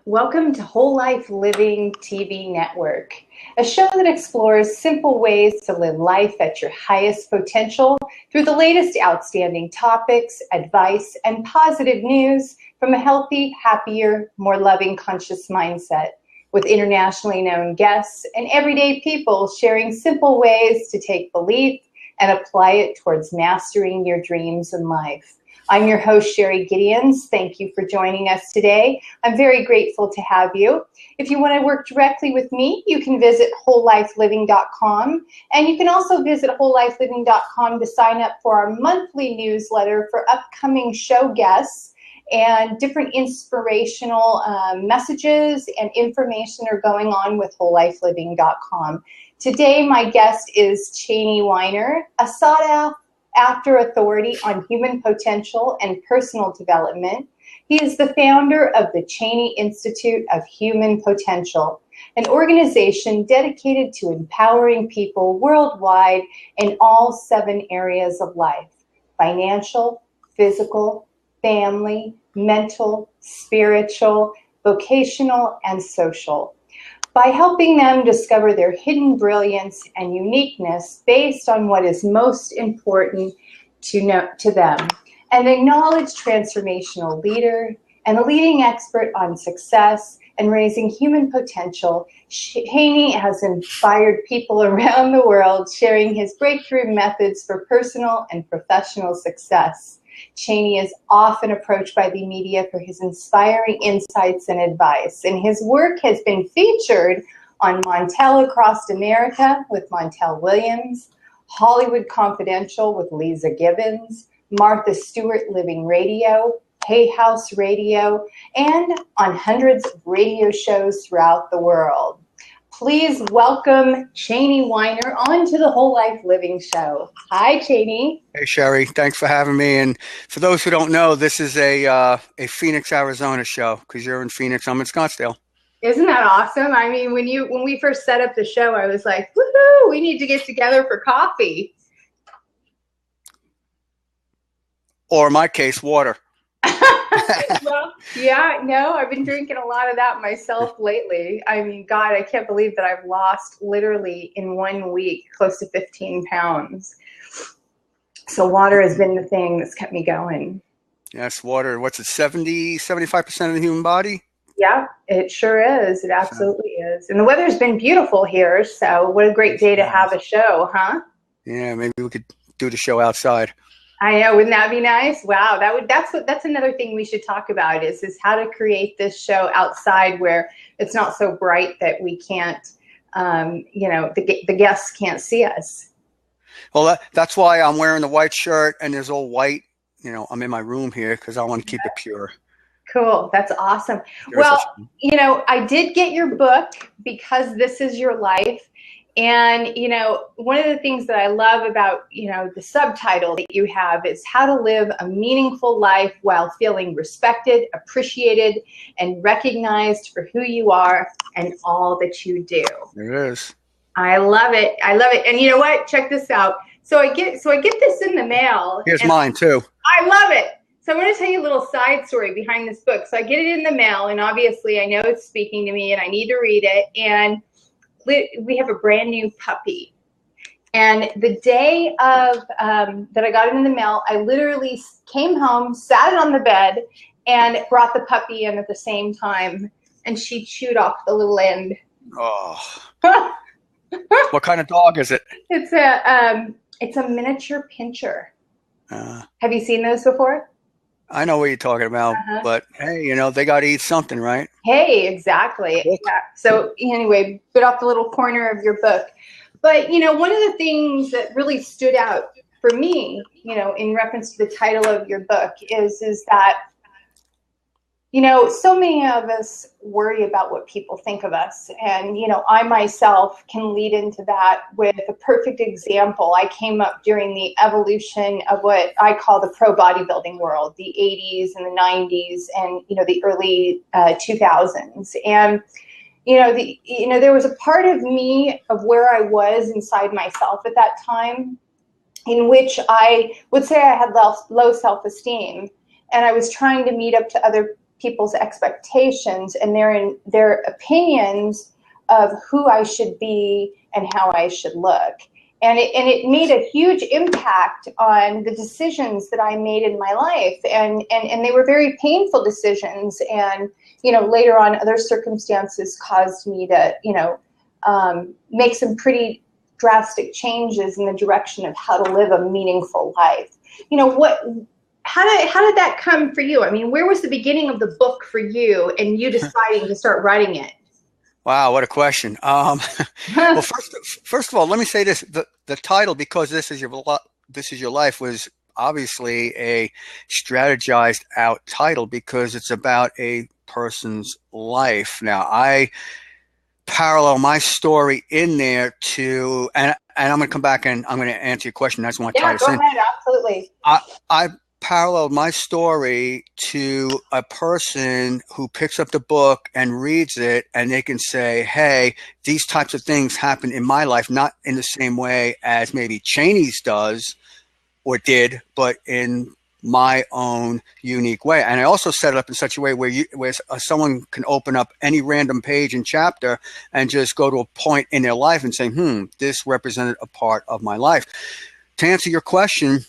Welcome to Whole Life Living TV Network, a show that explores simple ways to live life at your highest potential through the latest outstanding topics, advice, and positive news from a healthy, happier, more loving, conscious mindset, with internationally known guests and everyday people sharing simple ways to take belief and apply it towards mastering your dreams in life. I'm your host, Sheree Gideons. Thank you for joining us today. I'm very grateful to have you. If you want to work directly with me, you can visit wholelifeliving.com, and you can also visit wholelifeliving.com to sign up for our monthly newsletter for upcoming show guests, and different inspirational messages and information are going on with wholelifeliving.com. Today, my guest is Chaney Weiner, a sought-after authority on human potential and personal development. He is the founder of the Chaney Institute of Human Potential, an organization dedicated to empowering people worldwide in all 7 areas of life: financial, physical, family, mental, spiritual, vocational, and social, by helping them discover their hidden brilliance and uniqueness based on what is most important to them. An acknowledged transformational leader and a leading expert on success and raising human potential, Chaney has inspired people around the world, sharing his breakthrough methods for personal and professional success. Chaney is often approached by the media for his inspiring insights and advice, and his work has been featured on Montel Across America with Montel Williams, Hollywood Confidential with Lisa Gibbons, Martha Stewart Living Radio, Hay House Radio, and on hundreds of radio shows throughout the world. Please welcome Chaney Weiner onto the Whole Life Living Show. Hi, Chaney. Hey, Sheree. Thanks for having me. And for those who don't know, this is a Phoenix, Arizona show, because you're in Phoenix. I'm in Scottsdale. Isn't that awesome? I mean, when we first set up the show, I was like, woohoo, we need to get together for coffee. Or in my case, water. Well, yeah, no, I've been drinking a lot of that myself lately. I mean, God, I can't believe that I've lost literally in 1 week close to 15 pounds. So water has been the thing that's kept me going. Yes, water. What's it, 75% of the human body? Yeah, it sure is. It absolutely is. And the weather's been beautiful here, so what a great day to have a show, huh? Yeah, maybe we could do the show outside. I know, wouldn't that be nice? Wow, that's another thing we should talk about is how to create this show outside where it's not so bright that we can't, the guests can't see us. Well, that's why I'm wearing the white shirt and there's all white. I'm in my room here because I want to keep it pure. Cool. That's awesome. Well, I did get your book, Because This Is Your Life. And, one of the things that I love about, the subtitle that you have is how to live a meaningful life while feeling respected, appreciated, and recognized for who you are and all that you do. It is. I love it. I love it. And you know what? Check this out. So I get this in the mail. Here's mine too. I love it. So I'm going to tell you a little side story behind this book. So I get it in the mail, and obviously I know it's speaking to me and I need to read it. And we have a brand new puppy, and the day of that I got it in the mail, I literally came home, sat it on the bed, and brought the puppy in at the same time, and she chewed off the little end. Oh. What kind of dog is it? It's a miniature pincher. Have you seen those before? I know what you're talking about, but hey, they got to eat something, right? Hey, exactly. Yeah. So anyway, bit off the little corner of your book. But, one of the things that really stood out for me, in reference to the title of your book is that, so many of us worry about what people think of us. And, I myself can lead into that with a perfect example. I came up during the evolution of what I call the pro bodybuilding world, the 80s and the 90s and, the early 2000s. And, there was a part of me of where I was inside myself at that time in which I would say I had low self-esteem. And I was trying to meet up to other people's expectations and their opinions of who I should be and how I should look. And it made a huge impact on the decisions that I made in my life. And they were very painful decisions. And, later on, other circumstances caused me to, make some pretty drastic changes in the direction of how to live a meaningful life. How did that come for you? I mean, where was the beginning of the book for you and you deciding to start writing it? Wow, what a question. Well, first of all, let me say this: the title, because this is your life, was obviously a strategized out title because it's about a person's life. Now, I parallel my story in there to, and I'm going to come back and I'm going to answer your question. I just want to tie this in. Yeah, go ahead. Absolutely. I paralleled my story to a person who picks up the book and reads it, and they can say, hey, these types of things happen in my life, not in the same way as maybe Chaney's does or did, but in my own unique way. And I also set it up in such a way where someone can open up any random page and chapter and just go to a point in their life and say, this represented a part of my life. To answer your question,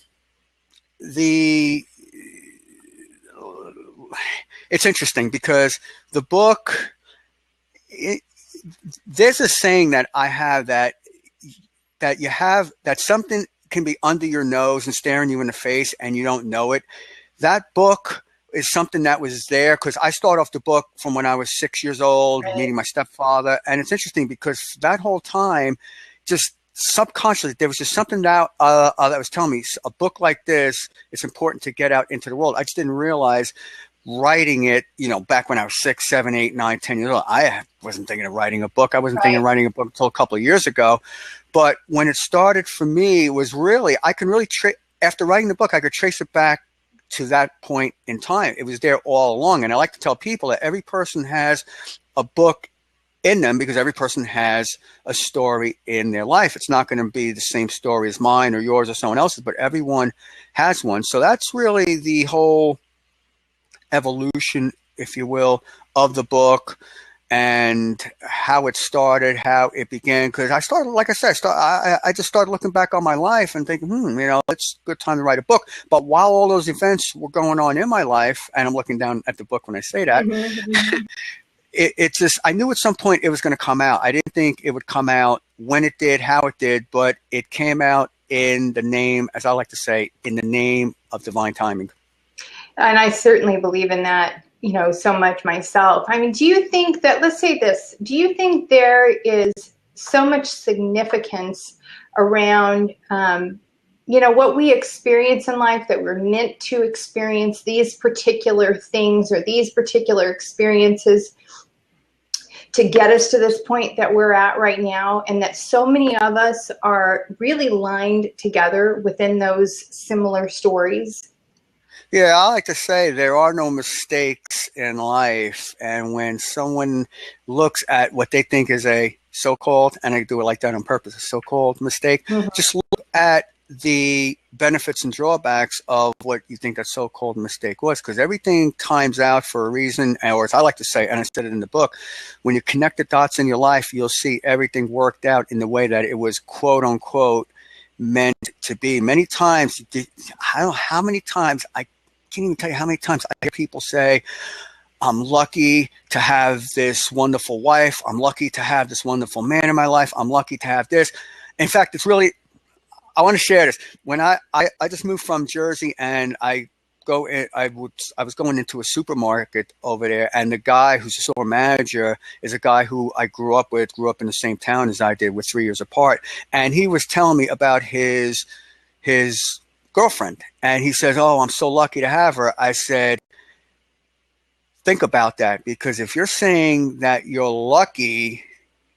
it's interesting because the book, there's a saying that I have that something can be under your nose and staring you in the face and you don't know it. That book is something that was there because I started off the book from when I was 6 years old, meeting my stepfather. And it's interesting because that whole time, just subconsciously, there was just something that was telling me a book like this, it's important to get out into the world. I just didn't realize writing it, back when I was 6, 7, 8, 9, 10 years old, I wasn't thinking of writing a book. I wasn't thinking of writing a book until a couple of years ago. But when it started for me was really, I can really, after writing the book, I could trace it back to that point in time. It was there all along. And I like to tell people that every person has a book in them because every person has a story in their life. It's not going to be the same story as mine or yours or someone else's, but everyone has one. So that's really the whole evolution, if you will, of the book and how it started, how it began. Because I started, like I said, I just started looking back on my life and thinking, it's a good time to write a book. But while all those events were going on in my life, and I'm looking down at the book when I say that, it's just, I knew at some point it was going to come out. I didn't think it would come out when it did, how it did, but it came out in the name, as I like to say, in the name of divine timing. And I certainly believe in that, so much myself. I mean, do you think that, let's say this, do you think there is so much significance around, what we experience in life, that we're meant to experience these particular things or these particular experiences to get us to this point that we're at right now, and that so many of us are really lined together within those similar stories? Yeah, I like to say there are no mistakes in life. And when someone looks at what they think is a so-called, and I do it like that on purpose, a so-called mistake, just look at the benefits and drawbacks of what you think that so-called mistake was, because everything times out for a reason, or as I like to say, and I said it in the book, when you connect the dots in your life, you'll see everything worked out in the way that it was quote unquote meant to be. Many times, I don't know how many times, I can't even tell you how many times I hear people say, I'm lucky to have this wonderful wife. I'm lucky to have this wonderful man in my life. I'm lucky to have this. In fact, it's really, I want to share this. When I just moved from Jersey, and I was going into a supermarket over there, and the guy who's a store manager is a guy who I grew up in the same town as I did. We're 3 years apart. And he was telling me about his girlfriend. And he says, oh, I'm so lucky to have her. I said, think about that, because if you're saying that you're lucky,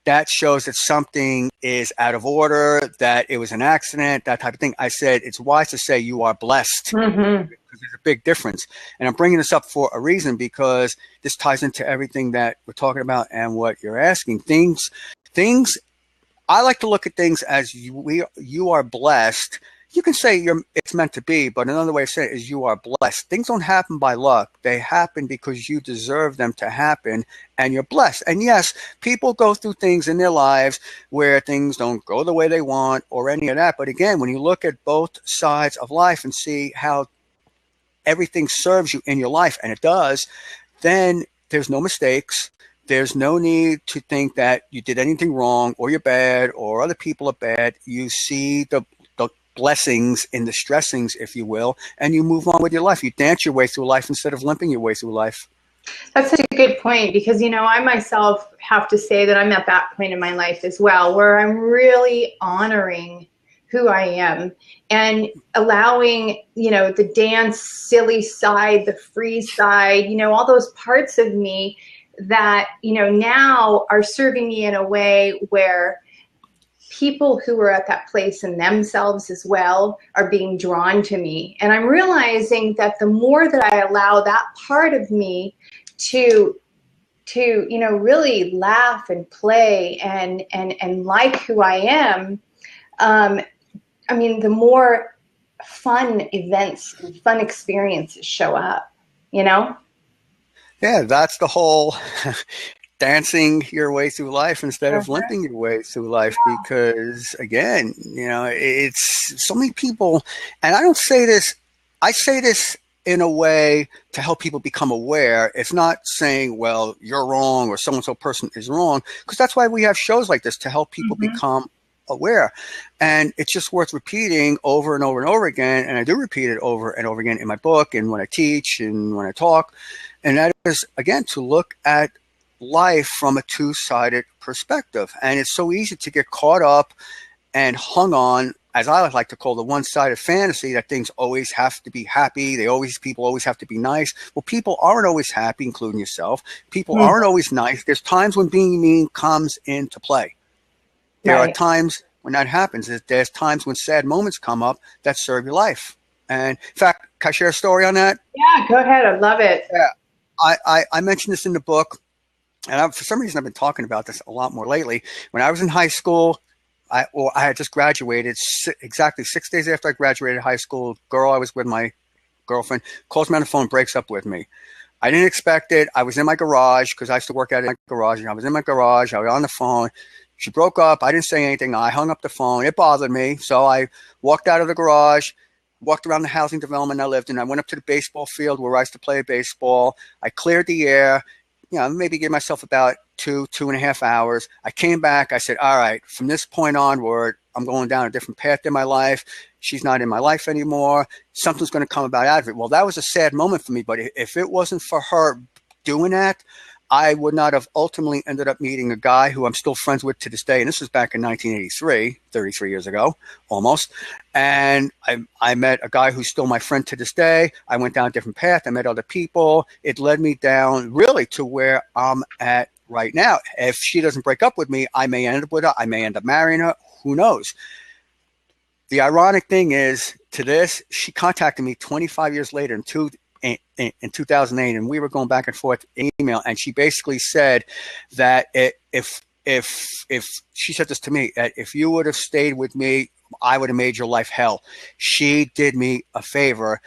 that shows that something is out of order, that it was an accident, that type of thing. I said, it's wise to say you are blessed, because there's a big difference. And I'm bringing this up for a reason, because this ties into everything that we're talking about and what you're asking. Things, I like to look at things as you are blessed you can say it's meant to be, but another way of saying it is you are blessed. Things don't happen by luck. They happen because you deserve them to happen, and you're blessed. And yes, people go through things in their lives where things don't go the way they want or any of that. But again, when you look at both sides of life and see how everything serves you in your life, and it does, then there's no mistakes. There's no need to think that you did anything wrong or you're bad or other people are bad. You see the blessings in the stressings, if you will, and you move on with your life. You dance your way through life instead of limping your way through life. That's such a good point, because, you know, I myself have to say that I'm at that point in my life as well, where I'm really honoring who I am and allowing, you know, the dance silly side, the free side, you know, all those parts of me that, you know, now are serving me in a way where people who are at that place in themselves as well are being drawn to me. And I'm realizing that the more that I allow that part of me to you know, really laugh and play and like who I am, I mean, the more fun events and fun experiences show up, you know? Yeah, that's the whole dancing your way through life instead of limping your way through life, because again, you know, it's so many people, and I don't say this, I say this in a way to help people become aware. It's not saying, well, you're wrong or so-and-so person is wrong, because that's why we have shows like this, to help people become aware. And it's just worth repeating over and over and over again. And I do repeat it over and over again in my book and when I teach and when I talk. And that is, again, to look at life from a two-sided perspective. And it's so easy to get caught up and hung on, as I like to call, the one-sided fantasy that things always have to be happy. People always have to be nice. Well, people aren't always happy, including yourself. People aren't always nice. There's times when being mean comes into play. There are times when that happens. There's times when sad moments come up that serve your life. And in fact, can I share a story on that? Yeah, go ahead. I love it. Yeah, I mentioned this in the book, and for some reason I've been talking about this a lot more lately. When I was in high school, I had just graduated. Exactly 6 days after I graduated high school, girl I was with, my girlfriend, calls me on the phone, breaks up with me. I didn't expect it. I was in my garage because I used to work out in my garage. And I was in my garage. I was on the phone. She broke up. I didn't say anything. I hung up the phone. It bothered me. So I walked out of the garage, walked around the housing development I lived in. I went up to the baseball field where I used to play baseball. I cleared the air, you know, maybe give myself about 2.5 hours. I came back. I said, all right, from this point onward, I'm going down a different path in my life. She's not in my life anymore. Something's going to come about out of it. Well, that was a sad moment for me. But if it wasn't for her doing that, I would not have ultimately ended up meeting a guy who I'm still friends with to this day. And this was back in 1983, 33 years ago, almost. And I met a guy who's still my friend to this day. I went down a different path. I met other people. It led me down really to where I'm at right now. If she doesn't break up with me, I may end up with her. I may end up marrying her. Who knows? The ironic thing is, to this, she contacted me 25 years later in 2008, and we were going back and forth in email, and she basically said that if she said this to me, that if you would have stayed with me, I would have made your life hell. She did me a favor,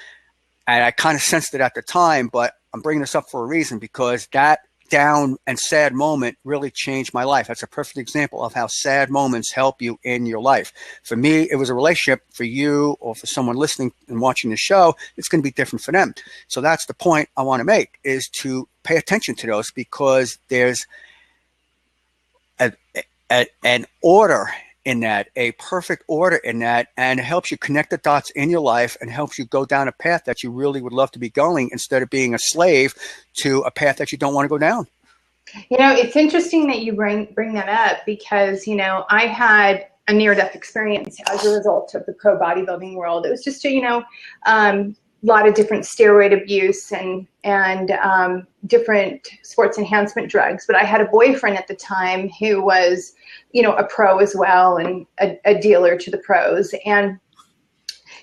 and I kind of sensed it at the time, but I'm bringing this up for a reason, because that down and sad moment really changed my life. That's a perfect example of how sad moments help you in your life. For me, it was a relationship. For you or for someone listening and watching the show, it's going to be different for them. So that's the point I want to make, is to pay attention to those, because there's an order in that, a perfect order in that, and it helps you connect the dots in your life and helps you go down a path that you really would love to be going, instead of being a slave to a path that you don't want to go down. You know, it's interesting that you bring that up, because, you know, I had a near-death experience as a result of the pro bodybuilding world. It was just a lot of different steroid abuse and different sports enhancement drugs. But I had a boyfriend at the time who was, you know, a pro as well, and a dealer to the pros. And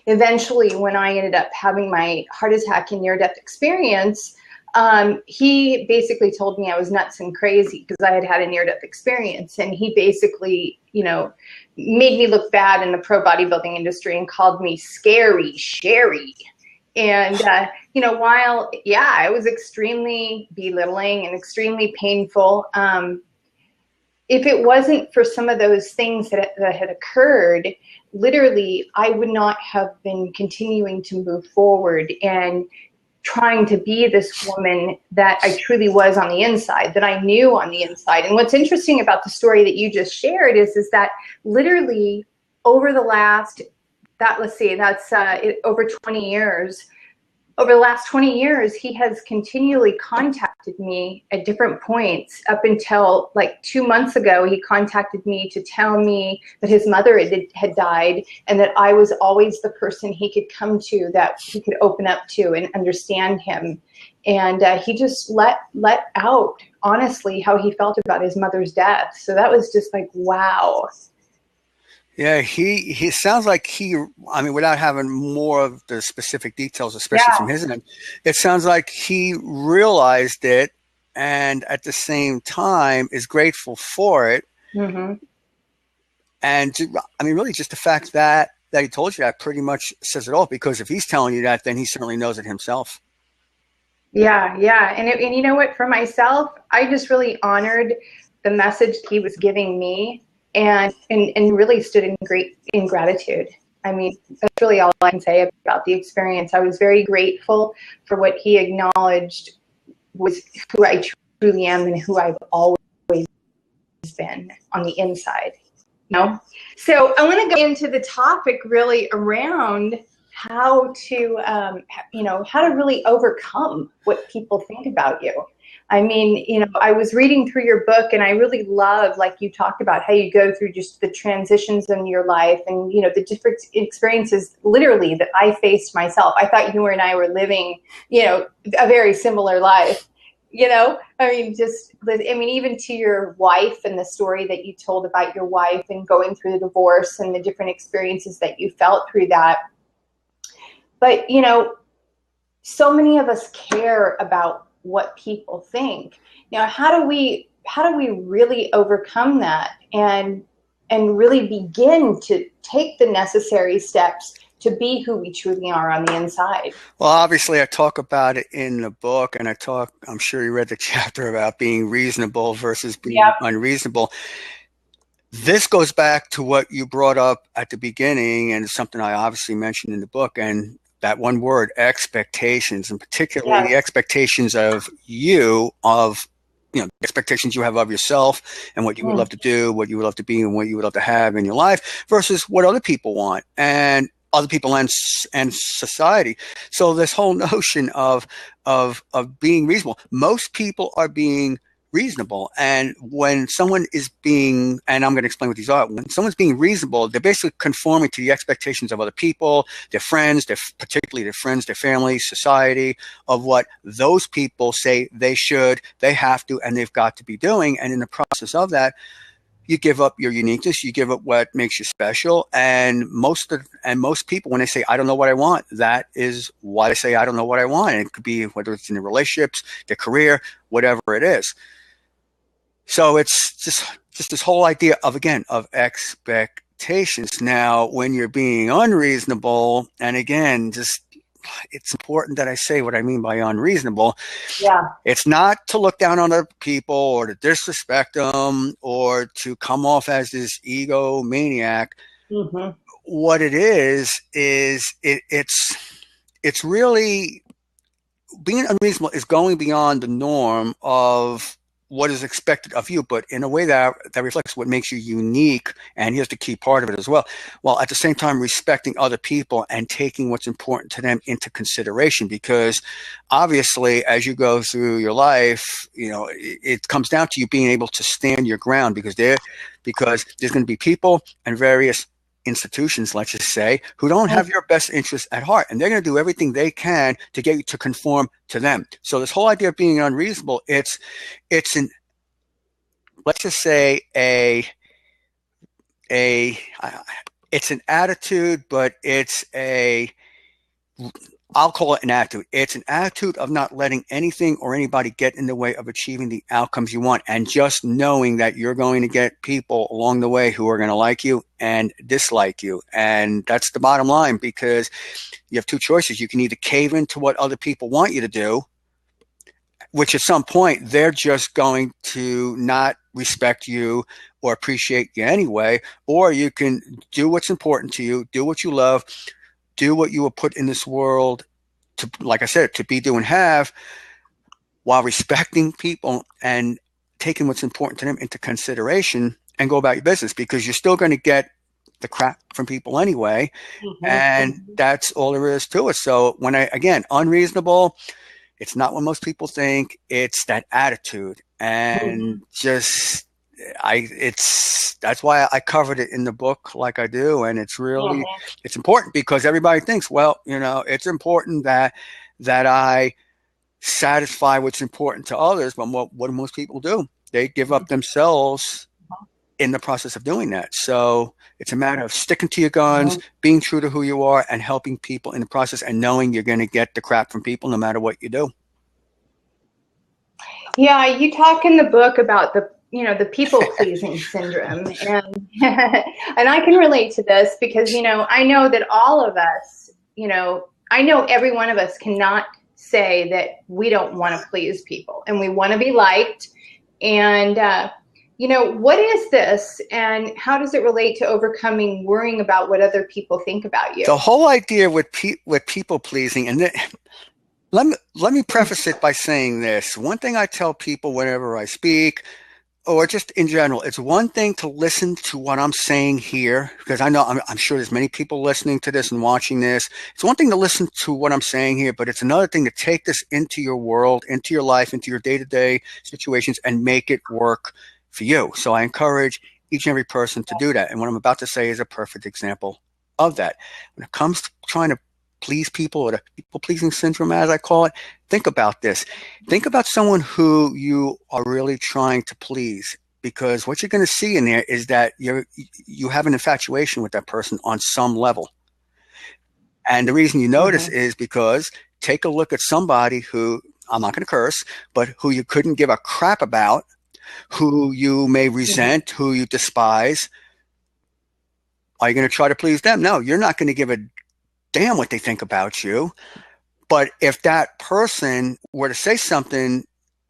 eventually, when I ended up having my heart attack and near-death experience, He basically told me I was nuts and crazy because I had had a near-death experience. And he basically, made me look bad in the pro bodybuilding industry and called me scary Sheree. And, while, it was extremely belittling and extremely painful, if it wasn't for some of those things that had occurred, literally, I would not have been continuing to move forward and trying to be this woman that I truly was on the inside, that I knew on the inside. And what's interesting about the story that you just shared is that literally over the last, over 20 years, over the last 20 years, he has continually contacted me at different points. Up until like 2 months ago, he contacted me to tell me that his mother had died and that I was always the person he could come to, that he could open up to and understand him. And he just let out, honestly, how he felt about his mother's death. So that was just like, wow. Yeah, he sounds like without having more of the specific details, especially from his end, it sounds like he realized it and at the same time is grateful for it. Mm-hmm. And really just the fact that he told you that pretty much says it all, because if he's telling you that, then he certainly knows it himself. Yeah. And you know what, for myself, I just really honored the message he was giving me. And really stood in gratitude. I mean, that's really all I can say about the experience. I was very grateful for what he acknowledged was who I truly am and who I've always been on the inside. So I want to go into the topic really around how to really overcome what people think about you. I mean, I was reading through your book and I really love, like you talked about, how you go through just the transitions in your life and, the different experiences literally that I faced myself. I thought you and I were living, a very similar life, even to your wife and the story that you told about your wife and going through the divorce and the different experiences that you felt through that. But, so many of us care about what people think. How do we really overcome that and really begin to take the necessary steps to be who we truly are on the inside? Well, obviously I talk about it in the book, and I'm sure you read the chapter about being reasonable versus being unreasonable. This goes back to what you brought up at the beginning, and it's something I obviously mentioned in the book, and that one word, expectations, and particularly the expectations of you, expectations you have of yourself and what you would love to do, what you would love to be, and what you would love to have in your life versus what other people want and other people and society. So this whole notion of being reasonable, most people are being reasonable. And when someone is being, and I'm going to explain what these are, when someone's being reasonable, they're basically conforming to the expectations of other people, their friends, particularly their friends, their family, society, of what those people say they should, they have to, and they've got to be doing. And in the process of that, you give up your uniqueness, you give up what makes you special. And most people, when they say, I don't know what I want, that is why they say, I don't know what I want. And it could be whether it's in the relationships, their career, whatever it is. So it's just this whole idea of expectations. Now, when you're being unreasonable, and again, it's important that I say what I mean by unreasonable. Yeah. It's not to look down on other people or to disrespect them or to come off as this egomaniac. Mm-hmm. What it is it's really, being unreasonable is going beyond the norm of what is expected of you, but in a way that reflects what makes you unique. And here's the key part of it as well. While at the same time respecting other people and taking what's important to them into consideration, because obviously as you go through your life, it comes down to you being able to stand your ground, because there's going to be people and various institutions, let's just say, who don't have your best interests at heart, and they're going to do everything they can to get you to conform to them. So this whole idea of being unreasonable, it's an, let's just say it's an attitude, but it's I'll call it an attitude. It's an attitude of not letting anything or anybody get in the way of achieving the outcomes you want, and just knowing that you're going to get people along the way who are going to like you and dislike you. And that's the bottom line, because you have two choices. You can either cave into what other people want you to do, which at some point they're just going to not respect you or appreciate you anyway, or you can do what's important to you, do what you love, do what you were put in this world to, like I said, to be, do, and have, while respecting people and taking what's important to them into consideration, and go about your business, because you're still going to get the crap from people anyway. And that's all there is to it. So when again, unreasonable, it's not what most people think. It's that attitude. And that's why I covered it in the book like I do. And it's really, it's important, because everybody thinks, well, it's important that I satisfy what's important to others. But what do most people do? They give up themselves in the process of doing that. So it's a matter of sticking to your guns, being true to who you are, and helping people in the process, and knowing you're going to get the crap from people no matter what you do. Yeah, you talk in the book about the people-pleasing syndrome, and and I can relate to this, because I know that all of us, I know every one of us cannot say that we don't want to please people and we want to be liked. And what is this, and how does it relate to overcoming worrying about what other people think about you? The whole idea with people pleasing, and let me preface it by saying this. One thing I tell people whenever I speak, or just in general, it's one thing to listen to what I'm saying here, because I know I'm sure there's many people listening to this and watching this. It's one thing to listen to what I'm saying here, but it's another thing to take this into your world, into your life, into your day-to-day situations, and make it work for you. So I encourage each and every person to do that. And what I'm about to say is a perfect example of that. When it comes to trying to please people, or the people-pleasing syndrome, as I call it, think about this. Think about someone who you are really trying to please, because what you're going to see in there is that you have an infatuation with that person on some level. And the reason you notice is because take a look at somebody who, I'm not going to curse, but who you couldn't give a crap about, who you may resent, who you despise. Are you going to try to please them? No, you're not going to give a damn what they think about you. But if that person were to say something,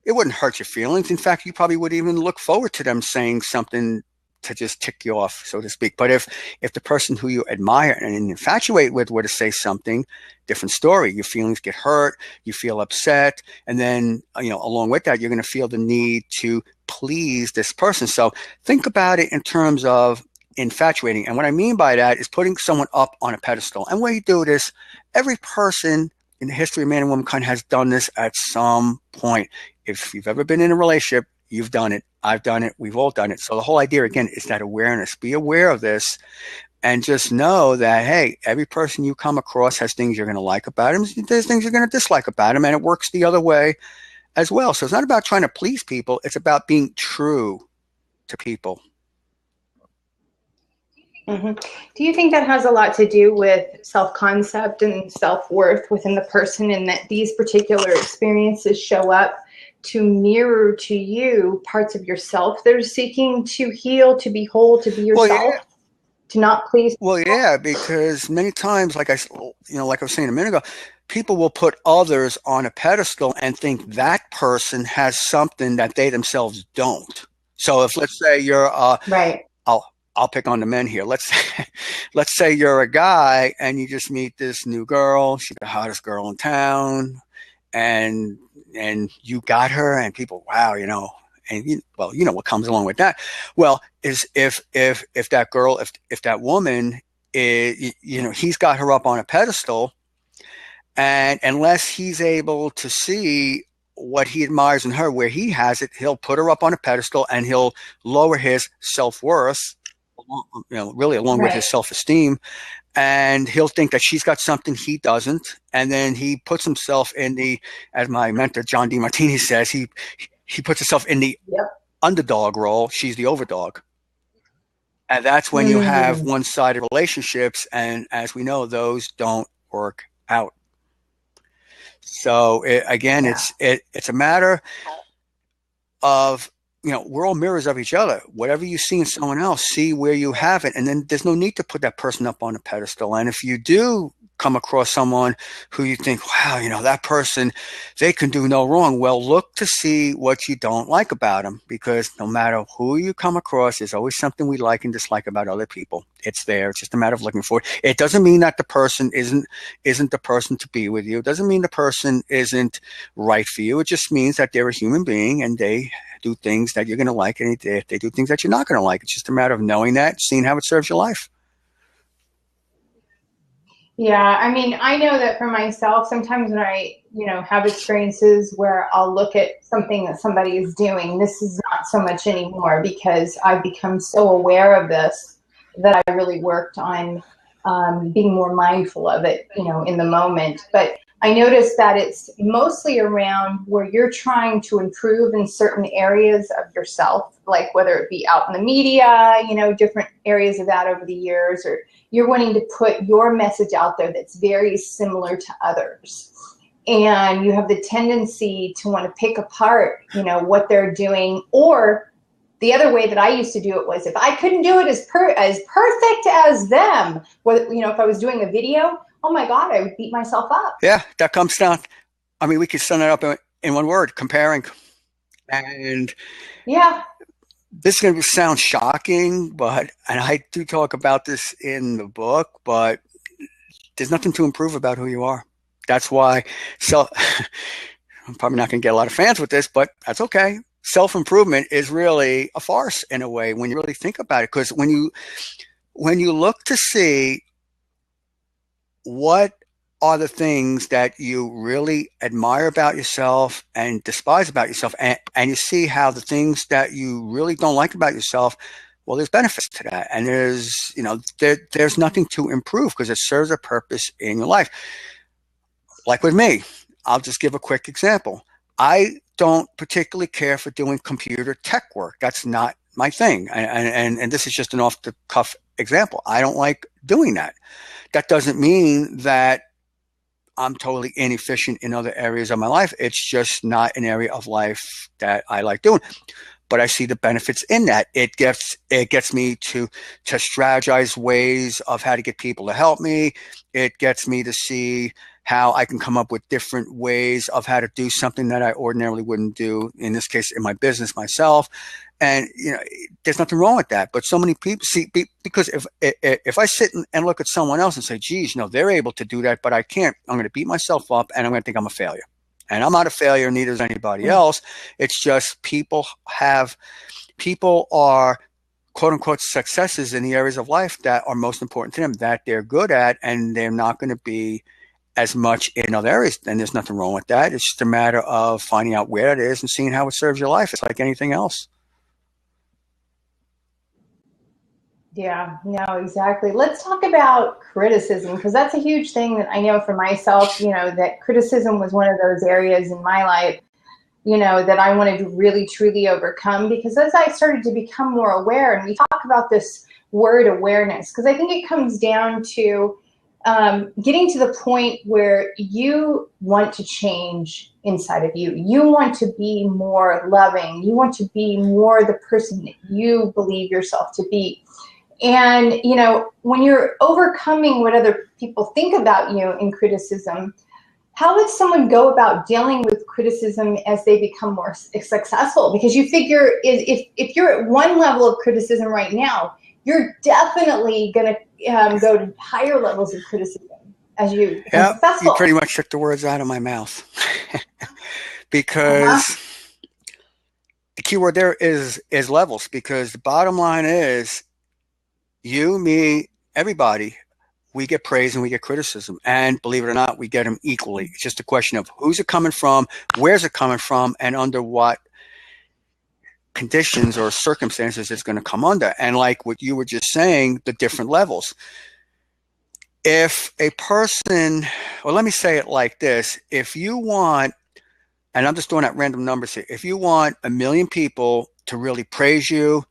it wouldn't hurt your feelings. In fact, you probably would even look forward to them saying something to just tick you off, so to speak. But if the person who you admire and infatuate with were to say something, different story. Your feelings get hurt, you feel upset, and then along with that, you're going to feel the need to please this person. So think about it in terms of infatuating. And what I mean by that is putting someone up on a pedestal. And when you do this, every person in the history of man and womankind has done this at some point. If you've ever been in a relationship, you've done it. I've done it. We've all done it. So the whole idea, again, is that awareness. Be aware of this, and just know that, hey, every person you come across has things you're going to like about him. There's things you're going to dislike about him, and it works the other way as well. So it's not about trying to please people. It's about being true to people. Do you think that has a lot to do with self-concept and self-worth within the person, and that these particular experiences show up to mirror to you parts of yourself that are seeking to heal, to be whole, to be yourself, to not please people? Well, yeah, because many times, like I was saying a minute ago, people will put others on a pedestal and think that person has something that they themselves don't. So if, let's say you're right. I'll pick on the men here. Let's say you're a guy and you just meet this new girl. She's the hottest girl in town, and you got her, and people, wow, and what comes along with that. Well, is if that girl, if that woman is, he's got her up on a pedestal, and unless he's able to see what he admires in her, where he has it, he'll put her up on a pedestal, and he'll lower his self-worth, really along with his self-esteem, and he'll think that she's got something he doesn't, and then he puts himself in the, as my mentor John DeMartini says, he puts himself in the underdog role. She's the overdog, and that's when you have one-sided relationships, and as we know, those don't work out. So again, Yeah. it's a matter of, we're all mirrors of each other. Whatever you see in someone else, see where you have it. And then there's no need to put that person up on a pedestal. And if you do come across someone who you think, wow, that person, they can do no wrong. Well, look to see what you don't like about them, because no matter who you come across, there's always something we like and dislike about other people. It's there. It's just a matter of looking for it. It doesn't mean that the person isn't the person to be with you. It doesn't mean the person isn't right for you. It just means that they're a human being and they do things that you're going to like, and if they do things that you're not going to like. It's just a matter of knowing that, seeing how it serves your life. Yeah, I mean, I know that for myself, sometimes when I, have experiences where I'll look at something that somebody is doing, this is not so much anymore because I've become so aware of this that I really worked on being more mindful of it, in the moment. But I noticed that it's mostly around where you're trying to improve in certain areas of yourself, like whether it be out in the media, different areas of that over the years, or you're wanting to put your message out there that's very similar to others. And you have the tendency to want to pick apart, what they're doing. Or the other way that I used to do it was, if I couldn't do it as perfect as them, if I was doing a video, oh my God, I would beat myself up. Yeah, that comes down. I mean, we could sum it up in one word: comparing. And yeah, this is going to sound shocking, and I do talk about this in the book, but there's nothing to improve about who you are. That's why. So I'm probably not going to get a lot of fans with this, but that's okay. Self-improvement is really a farce in a way when you really think about it, because when you look to see what are the things that you really admire about yourself and despise about yourself, and you see how the things that you really don't like about yourself, well, there's benefits to that, and there's nothing to improve because it serves a purpose in your life. Like with me, I'll just give a quick example. I don't particularly care for doing computer tech work. That's not my thing, and this is just an off the cuff example. I don't like doing that. That doesn't mean that I'm totally inefficient in other areas of my life. It's just not an area of life that I like doing. But I see the benefits in that. It gets me to strategize ways of how to get people to help me. It gets me to see how I can come up with different ways of how to do something that I ordinarily wouldn't do, in this case, in my business myself. And, there's nothing wrong with that. But so many people see, because if I sit and look at someone else and say, geez, they're able to do that, but I can't, I'm going to beat myself up and I'm going to think I'm a failure. And I'm not a failure, neither is anybody else. It's just people are quote unquote successes in the areas of life that are most important to them, that they're good at, and they're not going to be as much in other areas. And there's nothing wrong with that. It's just a matter of finding out where it is and seeing how it serves your life. It's like anything else. Yeah, no, exactly. Let's talk about criticism, because that's a huge thing that I know for myself, that criticism was one of those areas in my life, that I wanted to really, truly overcome, because as I started to become more aware, and we talk about this word awareness, because I think it comes down to getting to the point where you want to change inside of you. You want to be more loving. You want to be more the person that you believe yourself to be. And, when you're overcoming what other people think about you in criticism, how would someone go about dealing with criticism as they become more successful? Because you figure if you're at one level of criticism right now, you're definitely going to go to higher levels of criticism as you become successful. You pretty much took the words out of my mouth. Because the key word there is levels, because the bottom line is, you, me, everybody, we get praise and we get criticism. And believe it or not, we get them equally. It's just a question of who's it coming from, where's it coming from, and under what conditions or circumstances it's going to come under. And like what you were just saying, the different levels. If a person, well, let me say it like this. If you want, and I'm just throwing out random numbers here, if you want 1 million people to really praise you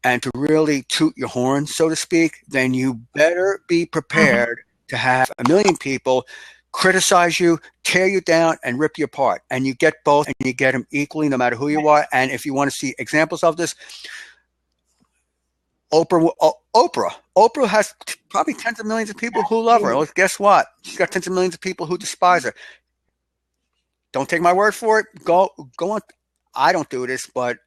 and to really toot your horn, so to speak, then you better be prepared to have 1 million people criticize you, tear you down, and rip you apart. And you get both, and you get them equally, no matter who you are. And if you want to see examples of this, Oprah has probably tens of millions of people who love her. Well, guess what? She's got tens of millions of people who despise her. Don't take my word for it. Go on. I don't do this, but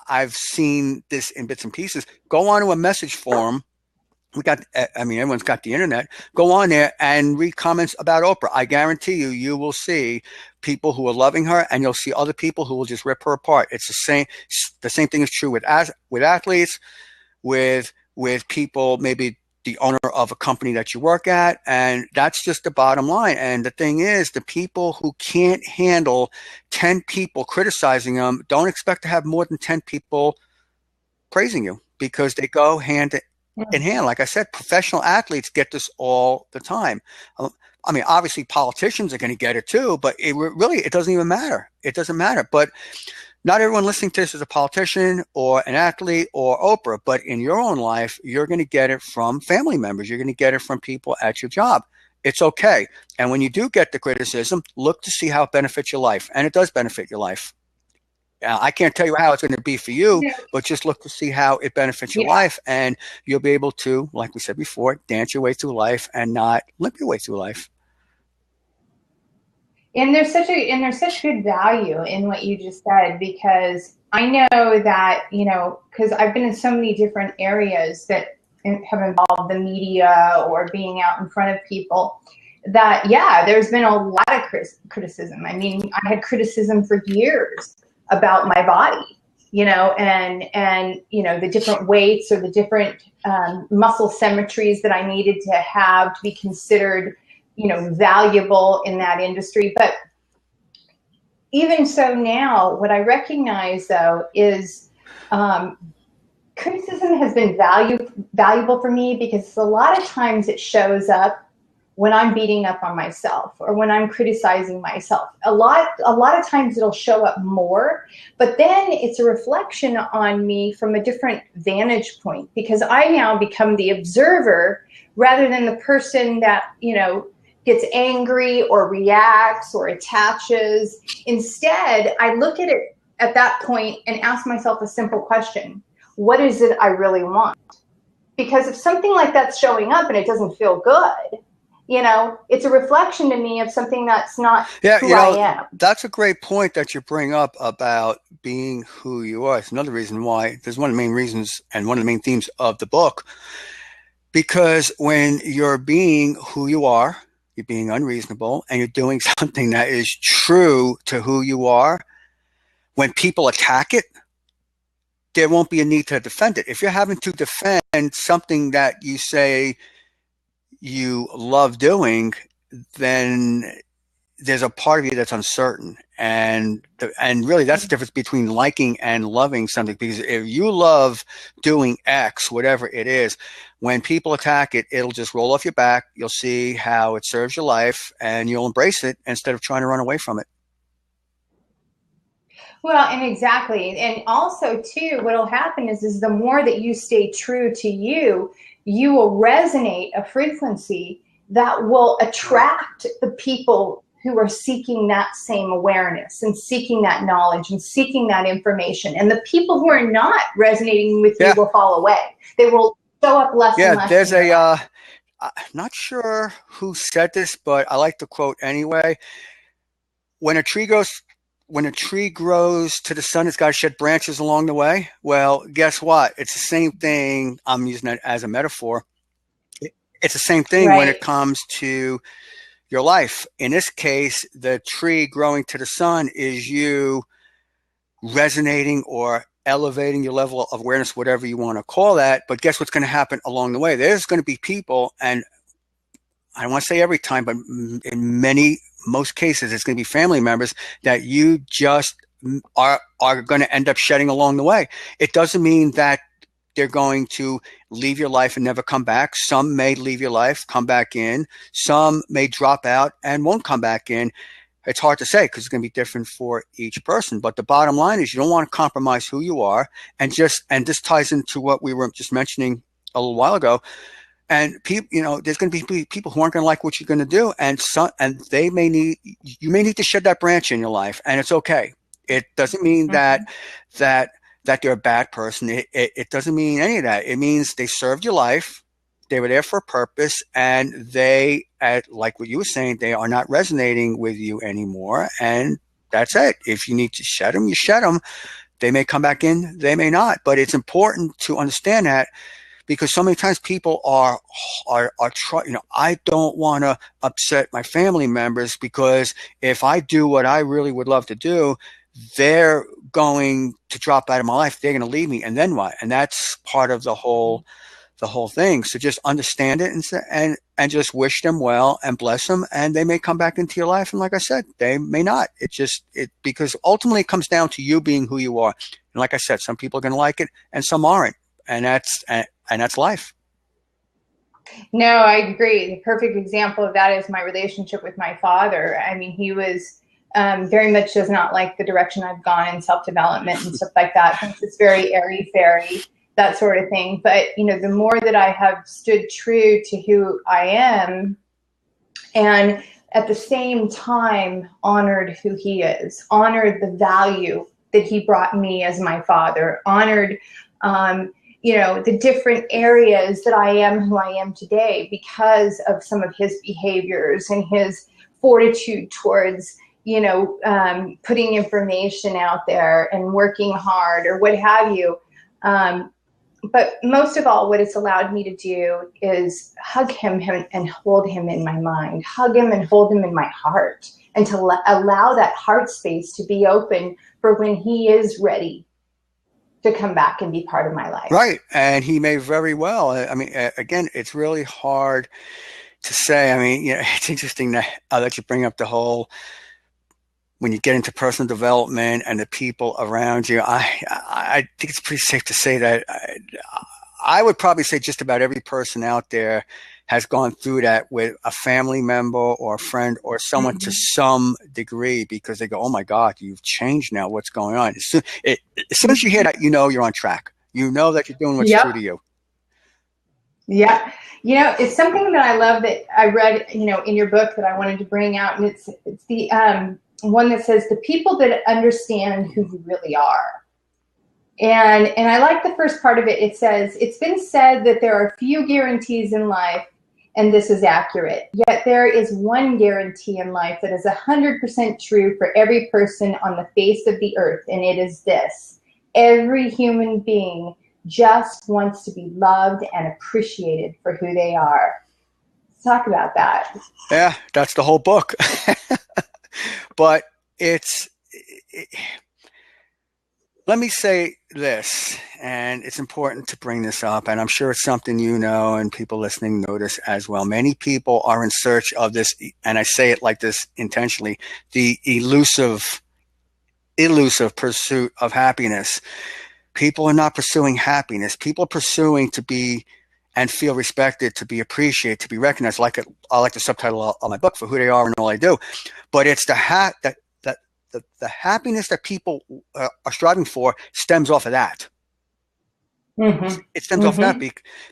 I've seen this in bits and pieces. Go on to a message forum. Everyone's got the internet. Go on there and read comments about Oprah. I guarantee you will see people who are loving her, and you'll see other people who will just rip her apart. It's the same. The same thing is true with athletes, with people, maybe the owner of a company that you work at, and that's just the bottom line. And the thing is, the people who can't handle 10 people criticizing them don't expect to have more than 10 people praising you, because they go hand in hand. Like I said, professional athletes get this all the time. Obviously politicians are going to get it too, but it doesn't even matter. It doesn't matter. But not everyone listening to this is a politician or an athlete or Oprah, but in your own life, you're going to get it from family members. You're going to get it from people at your job. It's okay. And when you do get the criticism, look to see how it benefits your life. And it does benefit your life. I can't tell you how it's going to be for you, but just look to see how it benefits your life, and you'll be able to, like we said before, dance your way through life and not limp your way through life. And there's such good value in what you just said, because I know that, because I've been in so many different areas that have involved the media or being out in front of people, that, there's been a lot of criticism. I had criticism for years about my body, and the different weights or the different muscle symmetries that I needed to have to be considered, valuable in that industry. But even so now, what I recognize though is criticism has been valuable for me, because a lot of times it shows up when I'm beating up on myself or when I'm criticizing myself. A lot of times it'll show up more, but then it's a reflection on me from a different vantage point, because I now become the observer rather than the person that, gets angry or reacts or attaches. Instead, I look at it at that point and ask myself a simple question: what is it I really want? Because if something like that's showing up and it doesn't feel good, it's a reflection to me of something that's not who I am. That's a great point that you bring up about being who you are. It's another reason why, there's one of the main reasons and one of the main themes of the book, because when you're being who you are, you're being unreasonable, and you're doing something that is true to who you are, when people attack it, there won't be a need to defend it. If you're having to defend something that you say you love doing, then there's a part of you that's uncertain. And really that's the difference between liking and loving something, because if you love doing X, whatever it is, when people attack it, it'll just roll off your back. You'll see how it serves your life, and you'll embrace it instead of trying to run away from it. Well, and exactly. And also too, what'll happen is the more that you stay true to you, you will resonate a frequency that will attract the people who are seeking that same awareness and seeking that knowledge and seeking that information. And the people who are not resonating with you will fall away. They will show up less and less. There's I'm not sure who said this, but I like the quote anyway. When a tree grows to the sun, it's got to shed branches along the way. Well, guess what? It's the same thing. I'm using it as a metaphor. It's the same thing when it comes to your life. In this case, the tree growing to the sun is you resonating or elevating your level of awareness, whatever you want to call that. But guess what's going to happen along the way? There's going to be people, and I don't want to say every time, but in most cases, it's going to be family members that you just are going to end up shedding along the way. It doesn't mean that they're going to leave your life and never come back. Some may leave your life, come back in. Some may drop out and won't come back in. It's hard to say because it's going to be different for each person. But the bottom line is you don't want to compromise who you are. And this ties into what we were just mentioning a little while ago. And people, there's going to be people who aren't going to like what you're going to do, and you may need to shed that branch in your life, and it's okay. It doesn't mean that that they're a bad person. It doesn't mean any of that. It means they served your life, they were there for a purpose, and like what you were saying, they are not resonating with you anymore, and that's it. If you need to shed them, you shed them. They may come back in, they may not, but it's important to understand that. Because so many times people are trying, I don't want to upset my family members, because if I do what I really would love to do, they're going to drop out of my life. They're going to leave me. And then what? And that's part of the whole thing. So just understand it and just wish them well and bless them. And they may come back into your life. And like I said, they may not. Because ultimately it comes down to you being who you are. And like I said, some people are going to like it and some aren't. And that's life. No, I agree. The perfect example of that is my relationship with my father. I mean, he was very much does not like the direction I've gone in self-development and stuff like that. It's very airy-fairy, that sort of thing. But, the more that I have stood true to who I am, and at the same time honored who he is, honored the value that he brought me as my father, honored the different areas that I am who I am today because of some of his behaviors and his fortitude towards, putting information out there and working hard or what have you. But most of all, what it's allowed me to do is hug him and hold him in my mind, hug him and hold him in my heart, and to allow that heart space to be open for when he is ready to come back and be part of my life. Right. And he may very well. I mean, again, it's really hard to say. I mean, it's interesting that you bring up the whole, when you get into personal development and the people around you, I think it's pretty safe to say that I would probably say just about every person out there has gone through that with a family member or a friend or someone to some degree, because they go, oh my God, you've changed now. What's going on? As soon as you hear that, you're on track. You know that you're doing what's true to you. Yeah. It's something that I love that I read, in your book that I wanted to bring out. And it's the one that says, the people that understand who you really are. And I like the first part of it. It says, it's been said that there are few guarantees in life, and this is accurate. Yet there is one guarantee in life that is 100% true for every person on the face of the earth, and it is this: every human being just wants to be loved and appreciated for who they are. Let's talk about that. Yeah, that's the whole book. But let me say this, and it's important to bring this up, and I'm sure it's something and people listening notice as well. Many people are in search of this, and I say it like this intentionally, the elusive pursuit of happiness. People are not pursuing happiness. People are pursuing to be and feel respected, to be appreciated, to be recognized. I like the subtitle of my book, for who they are and all they do. But it's the happiness that people are striving for stems off of that. Mm-hmm. It stems off that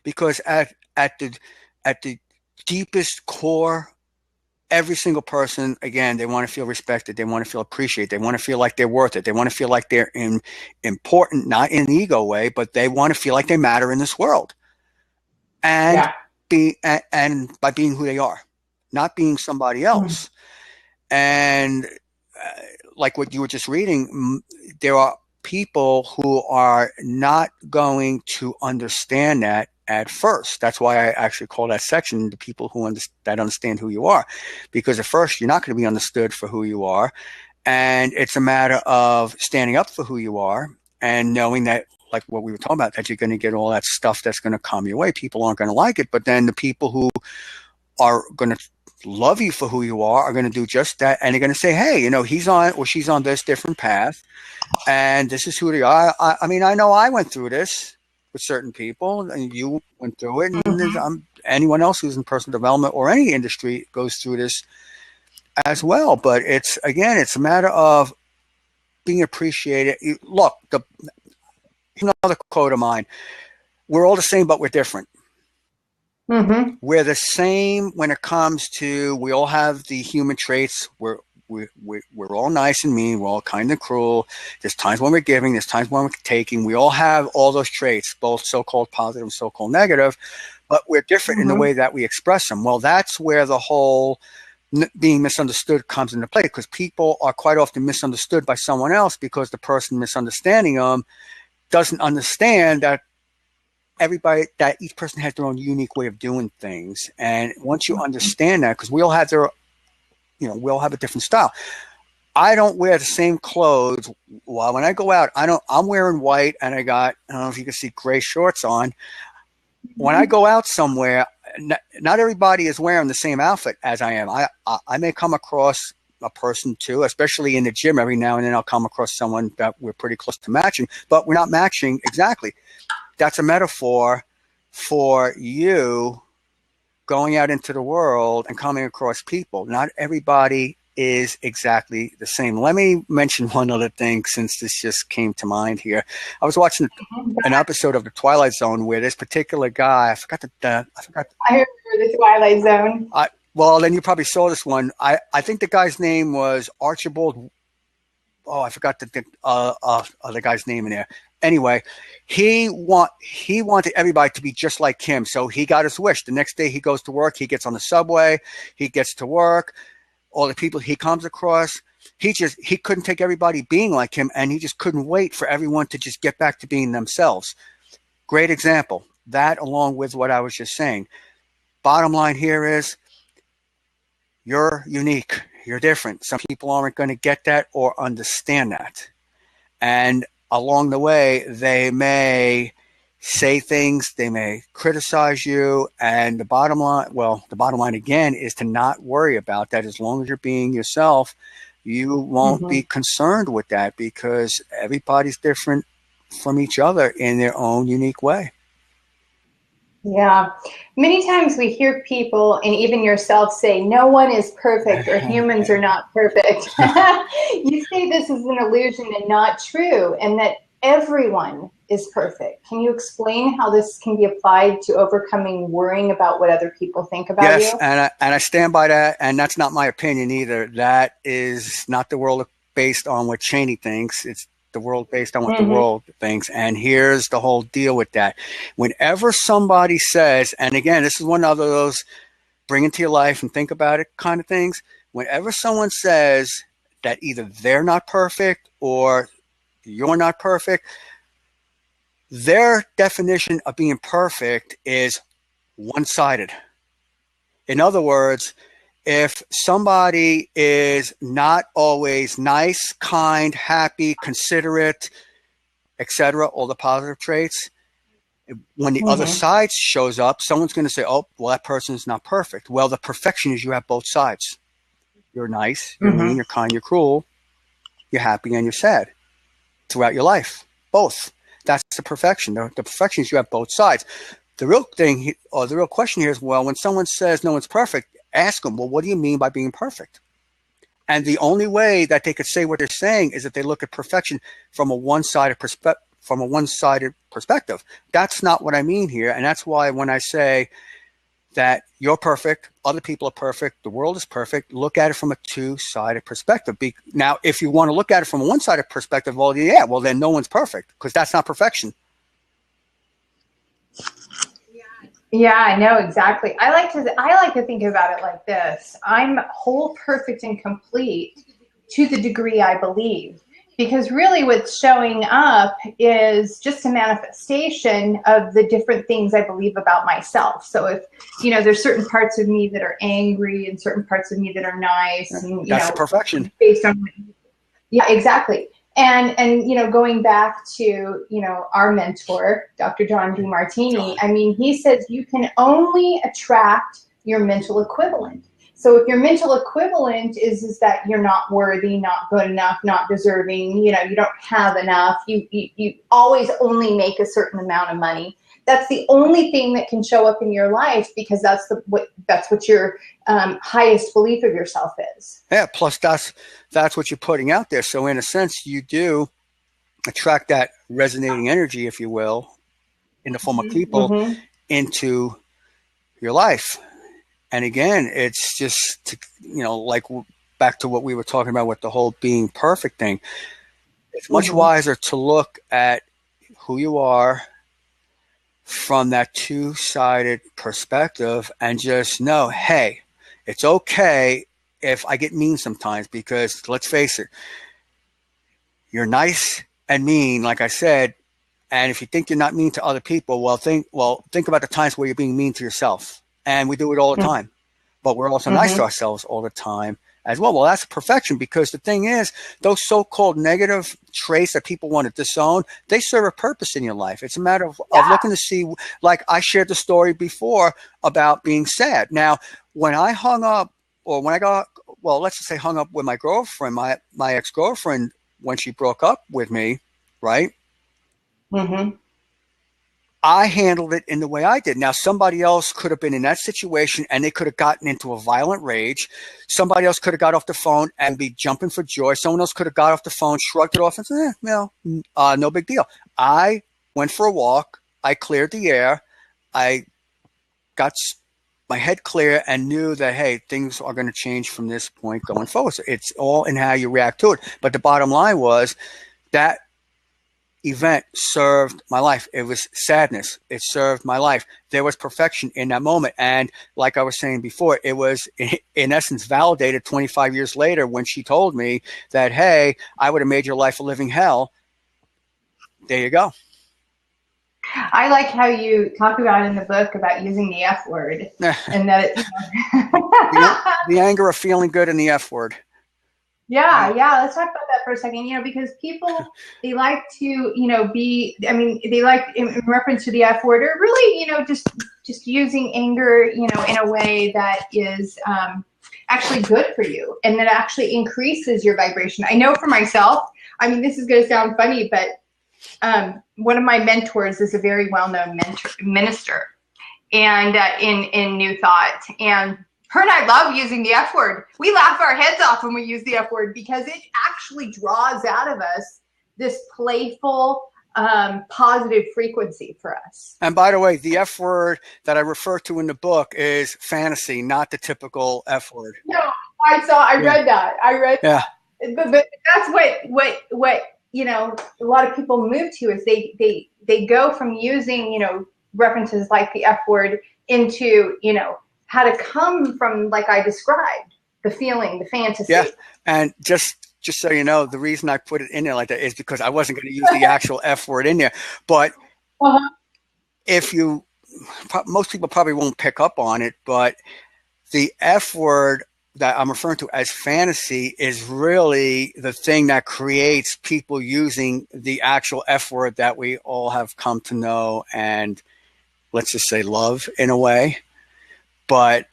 because at the deepest core, every single person, again, they want to feel respected. They want to feel appreciated. They want to feel like they're worth it. They want to feel like they're important, not in an ego way, but they want to feel like they matter in this world. And by being who they are, not being somebody else. And like what you were just reading, there are people who are not going to understand that at first. That's why I actually call that section the people that understand who you are, because at first you're not going to be understood for who you are, and it's a matter of standing up for who you are and knowing that, like what we were talking about, that you're going to get all that stuff that's going to come your way. People aren't going to like it, but then the people who are going to love you for who you are going to do just that, and they're going to say, hey, he's on or she's on this different path, and this is who they are. I mean, I know I went through this with certain people, and you went through it, and anyone else who's in personal development or any industry goes through this as well. But it's a matter of being appreciated. Look, another quote of mine: we're all the same, but we're different. Mm-hmm. We're the same when it comes to, we all have the human traits. We're all nice and mean. We're all kind and cruel. There's times when we're giving. There's times when we're taking. We all have all those traits, both so-called positive and so-called negative, but we're different in the Mm-hmm. way that we express them. Well, that's where the whole being misunderstood comes into play, because people are quite often misunderstood by someone else because the person misunderstanding them doesn't understand that each person has their own unique way of doing things. And once you understand that, because we all have we all have a different style. I don't wear the same clothes. Well, when I go out, I'm wearing white, and I don't know if you can see gray shorts on. When I go out somewhere, not everybody is wearing the same outfit as I am. I may come across a person too, especially in the gym. Every now and then I'll come across someone that we're pretty close to matching, but we're not matching exactly. That's a metaphor for you going out into the world and coming across people. Not everybody is exactly the same. Let me mention one other thing, since this just came to mind here. I was watching an episode of The Twilight Zone where this particular guy, I forgot. I remember the Twilight Zone. Well, then you probably saw this one. I think the guy's name was Archibald. Oh, I forgot the guy's name in there. Anyway, he wanted everybody to be just like him, so he got his wish. The next day he goes to work, he gets on the subway, he gets to work, all the people he comes across, he couldn't take everybody being like him, and he just couldn't wait for everyone to just get back to being themselves. Great example. That, along with what I was just saying. Bottom line here is, you're unique. You're different. Some people aren't going to get that or understand that. And along the way, they may say things, they may criticize you. And the bottom line again is to not worry about that. As long as you're being yourself, you won't be concerned with that, because everybody's different from each other in their own unique way. Yeah. Many times we hear people, and even yourself, say, no one is perfect, or humans are not perfect. You say this is an illusion and not true, and that everyone is perfect. Can you explain how this can be applied to overcoming worrying about what other people think about you? Yes, and I stand by that, and that's not my opinion either. That is not the world based on what Chaney thinks. It's the world based on what the world thinks. And here's the whole deal with that. Whenever somebody says, and again, this is one of those bring into your life and think about it kind of things. Whenever someone says that either they're not perfect or you're not perfect, their definition of being perfect is one-sided. In other words, if somebody is not always nice, kind, happy, considerate, etc., all the positive traits, when the other side shows up, someone's going to say, oh, well, that person's not perfect. Well, the perfection is you have both sides. You're nice, you're mean, you're kind, you're cruel, you're happy, and you're sad throughout your life. Both. That's the perfection. The perfection is you have both sides. The real thing, or the real question here is, well, when someone says no one's perfect, ask them, well, what do you mean by being perfect? And the only way that they could say what they're saying is that they look at perfection from a one-sided perspective. That's not what I mean here. And that's why when I say that you're perfect, other people are perfect, the world is perfect, look at it from a two-sided perspective. Now, if you want to look at it from a one-sided perspective, well, yeah, well, then no one's perfect, because that's not perfection. Yeah, I know exactly. I like to think about it like this. I'm whole, perfect, and complete to the degree I believe. Because really what's showing up is just a manifestation of the different things I believe about myself. So if, there's certain parts of me that are angry and certain parts of me that are nice. And, that's the perfection. Based on, yeah, exactly. And going back to, our mentor, Dr. John Demartini, I mean, he says you can only attract your mental equivalent. So if your mental equivalent is that you're not worthy, not good enough, not deserving, you don't have enough, you always only make a certain amount of money. That's the only thing that can show up in your life, because that's what your highest belief of yourself is. Yeah. Plus, that's what you're putting out there. So in a sense, you do attract that resonating energy, if you will, in the form of people into your life. And again, it's just, like back to what we were talking about with the whole being perfect thing. It's much wiser to look at who you are from that two-sided perspective and just know, hey, it's okay if I get mean sometimes, because let's face it, you're nice and mean, like I said. And if you think you're not mean to other people, think about the times where you're being mean to yourself. And we do it all the time. But we're also nice to ourselves all the time as well. Well, that's perfection, because the thing is, those so-called negative traits that people want to disown, they serve a purpose in your life. It's a matter of looking to see, like I shared the story before about being sad. Now, when I hung up, or when I got, well, let's just say hung up with my girlfriend, my ex-girlfriend, when she broke up with me, right? I handled it in the way I did. Now, somebody else could have been in that situation and they could have gotten into a violent rage. Somebody else could have got off the phone and be jumping for joy. Someone else could have got off the phone, shrugged it off and said, no big deal. I went for a walk. I cleared the air. I got my head clear and knew that, hey, things are going to change from this point going forward. So it's all in how you react to it. But the bottom line was that event served my life. It was sadness. It served my life. There was perfection in that moment. And like I was saying before, it was in essence validated 25 years later when she told me that, hey, I would have made your life a living hell. There you go. I like how you talk about in the book about using the F word and that it's the anger of feeling good and the F word. Yeah. Let's talk about that for a second, because people, they like to, they like in reference to the F word, or really, just using anger, in a way that is actually good for you and that actually increases your vibration. I know for myself, this is going to sound funny, but one of my mentors is a very well-known minister and in New Thought, and her and I love using the F word. We laugh our heads off when we use the F word because it actually draws out of us this playful, positive frequency for us. And by the way, the F word that I refer to in the book is fantasy, not the typical F word. No, I read that. Yeah. But that's what a lot of people move to is they go from using, references like the F word into, how to come from, like I described, the feeling, the fantasy. Yeah, and just so you know, the reason I put it in there like that is because I wasn't going to use the actual F word in there. But most people probably won't pick up on it, but the F word that I'm referring to as fantasy is really the thing that creates people using the actual F word that we all have come to know and, let's just say, love in a way. But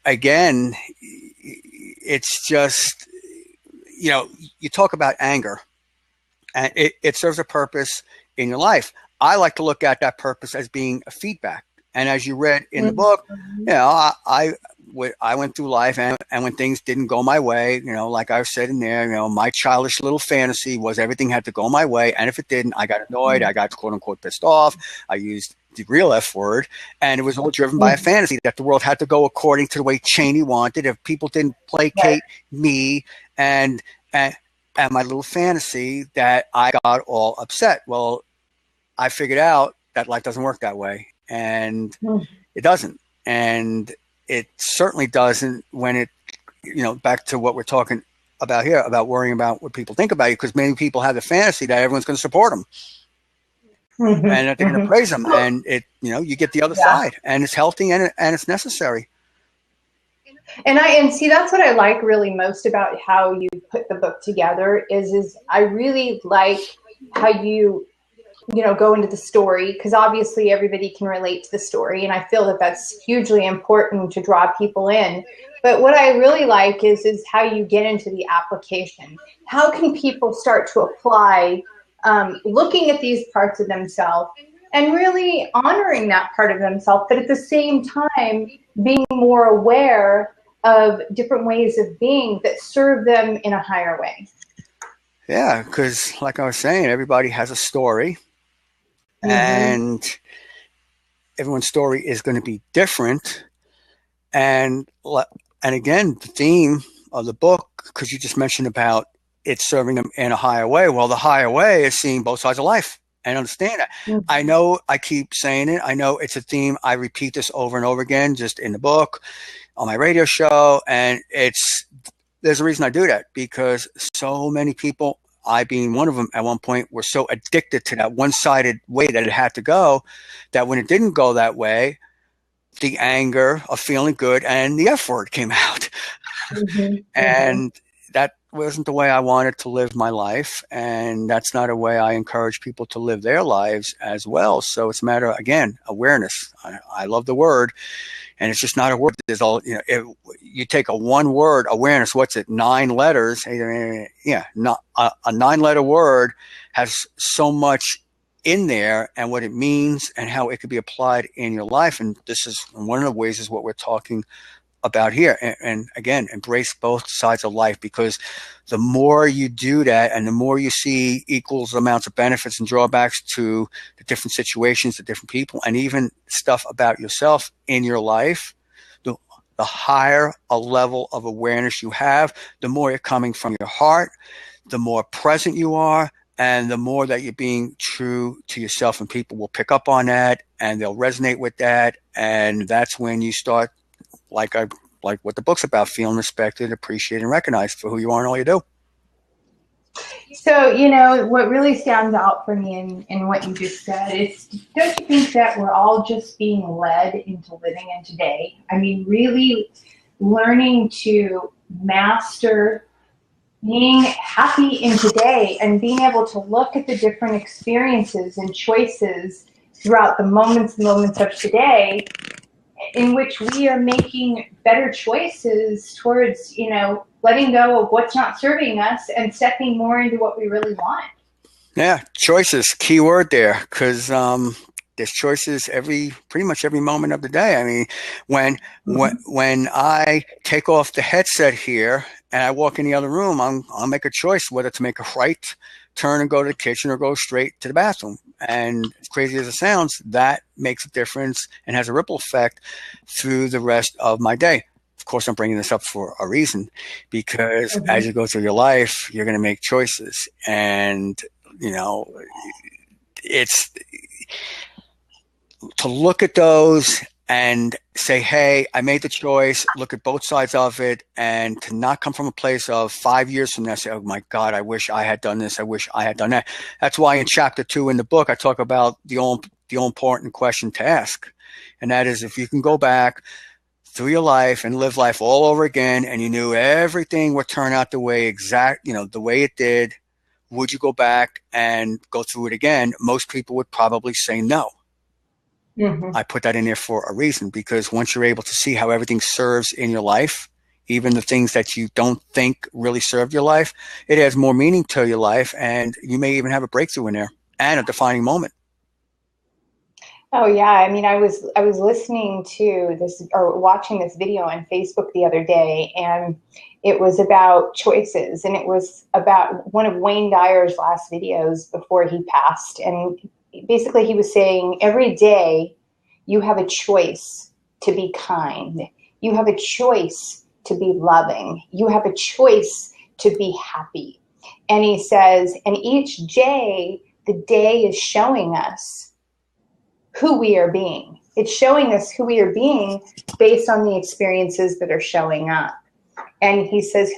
again, it's just, you talk about anger and it serves a purpose in your life. I like to look at that purpose as being a feedback. And as you read in the book, I went through life and when things didn't go my way, like I said in there, my childish little fantasy was everything had to go my way. And if it didn't, I got annoyed. I got quote unquote pissed off. I used the real F word, and it was all driven by a fantasy that the world had to go according to the way Chaney wanted. If people didn't placate me and my little fantasy, that I got all upset. Well, I figured out that life doesn't work that way, and it doesn't. And it certainly doesn't when it, back to what we're talking about here, about worrying about what people think about you, because many people have the fantasy that everyone's going to support them. And that they're going to praise them, and it, you get the other side, and it's healthy and it's necessary. And see, that's what I like really most about how you put the book together is I really like how you go into the story, because obviously everybody can relate to the story, and I feel that that's hugely important to draw people in. But what I really like is how you get into the application. How can people start to apply looking at these parts of themselves and really honoring that part of themselves, but at the same time being more aware of different ways of being that serve them in a higher way? Yeah, because like I was saying, everybody has a story, and everyone's story is going to be different. And again, the theme of the book, because you just mentioned about it serving them in a higher way. Well, the higher way is seeing both sides of life and understand that. Mhm. I know I keep saying it. I know it's a theme. I repeat this over and over again, just in the book, on my radio show. And there's a reason I do that, because so many people, I being one of them at one point, were so addicted to that one-sided way that it had to go, that when it didn't go that way, the anger of feeling good and the F word came out. And that wasn't the way I wanted to live my life. And that's not a way I encourage people to live their lives as well. So it's a matter of, again, awareness. I love the word. And it's just not a word. There's all, you take a one word, awareness, what's it? 9 letters. Yeah. Not a 9-letter word has so much in there, and what it means and how it could be applied in your life. And this is one of the ways is what we're talking about here. And again, embrace both sides of life, because the more you do that and the more you see equals amounts of benefits and drawbacks to the different situations, the different people, and even stuff about yourself in your life, the higher a level of awareness you have, the more you're coming from your heart, the more present you are, and the more that you're being true to yourself, and people will pick up on that and they'll resonate with that. And that's when you start, like what the book's about, feeling respected, appreciated, and recognized for who you are and all you do. So, what really stands out for me in what you just said is, don't you think that we're all just being led into living in today? I mean, really learning to master being happy in today and being able to look at the different experiences and choices throughout the moments of today, in which we are making better choices towards, letting go of what's not serving us and stepping more into what we really want. Yeah, choices, key word there, because there's choices pretty much every moment of the day. I mean, when I take off the headset here and I walk in the other room, I'll make a choice whether to make a right turn and go to the kitchen or go straight to the bathroom. And as crazy as it sounds, that makes a difference and has a ripple effect through the rest of my day. Of course, I'm bringing this up for a reason, because as you go through your life, you're going to make choices. And, it's to look at those and say, hey, I made the choice, look at both sides of it, and to not come from a place of 5 years from now, say, oh my God, I wish I had done this, I wish I had done that. That's why in chapter 2 in the book, I talk about the all important question to ask. And that is, if you can go back through your life and live life all over again, and you knew everything would turn out the way the way it did, would you go back and go through it again? Most people would probably say no. I put that in there for a reason, because once you're able to see how everything serves in your life, even the things that you don't think really serve your life, it adds more meaning to your life, and you may even have a breakthrough in there and a defining moment. Oh yeah, I mean, I was listening to this or watching this video on Facebook the other day, and it was about choices, and it was about one of Wayne Dyer's last videos before he passed. And basically he was saying, every day you have a choice to be kind. You have a choice to be loving. You have a choice to be happy. And he says, and each day, the day is showing us who we are being. It's showing us who we are being based on the experiences that are showing up. And he says,